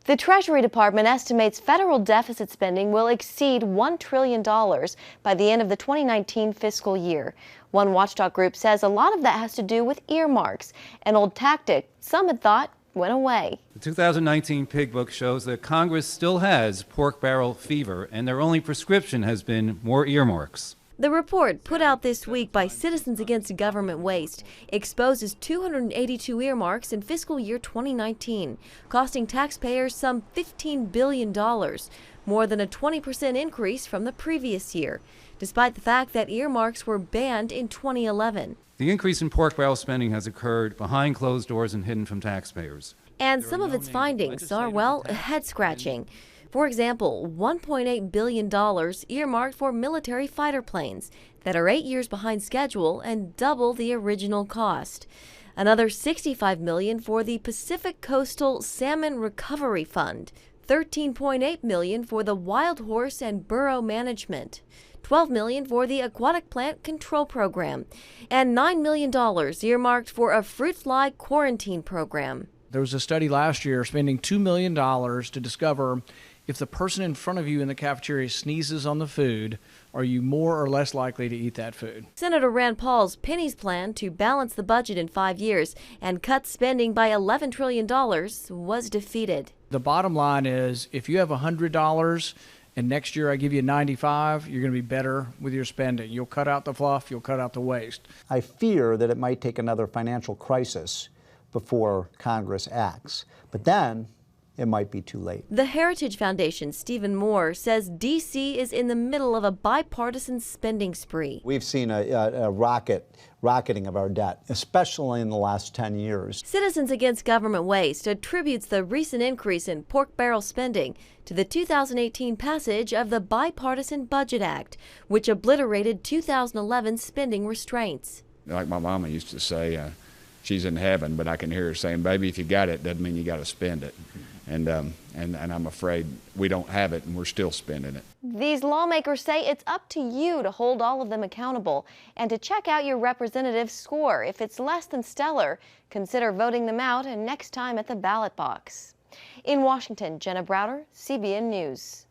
The Treasury Department estimates federal deficit spending will exceed $1 trillion by the end of the 2019 fiscal year. One watchdog group says a lot of that has to do with earmarks, an old tactic some had thought went away. The 2019 Pig Book shows that Congress still has pork barrel fever, and their only prescription has been more earmarks. The report, put out this week by Citizens Against Government Waste, exposes 282 earmarks in fiscal year 2019, costing taxpayers some $15 billion, more than a 20% increase from the previous year, despite the fact that earmarks were banned in 2011. The increase in pork barrel spending has occurred behind closed doors and hidden from taxpayers. And some of its findings are, well, head-scratching. For example, $1.8 billion earmarked for military fighter planes that are 8 years behind schedule and double the original cost. Another $65 million for the Pacific Coastal Salmon Recovery Fund, $13.8 million for the wild horse and burrow management, $12 million for the aquatic plant control program, and $9 million earmarked for a fruit fly quarantine program. There was a study last year spending $2 million to discover if the person in front of you in the cafeteria sneezes on the food, are you more or less likely to eat that food? Senator Rand Paul's pennies plan to balance the budget in 5 years and cut spending by $11 trillion was defeated. The bottom line is, if you have $100 and next year I give you 95, you're going to be better with your spending. You'll cut out the fluff, you'll cut out the waste. I fear that it might take another financial crisis before Congress acts. But then it might be too late. The Heritage Foundation's Stephen Moore says D.C. is in the middle of a bipartisan spending spree. We've seen a rocketing of our debt, especially in the last 10 years. Citizens Against Government Waste attributes the recent increase in pork barrel spending to the 2018 passage of the Bipartisan Budget Act, which obliterated 2011 spending restraints. Like my mama used to say, she's in heaven, but I can hear her saying, baby, if you got it, doesn't mean you got to spend it. And I'm afraid we don't have it and we're still spending it. These lawmakers say it's up to you to hold all of them accountable and to check out your representative's score. If it's less than stellar, consider voting them out and next time at the ballot box. In Washington, Jenna Browder, CBN News.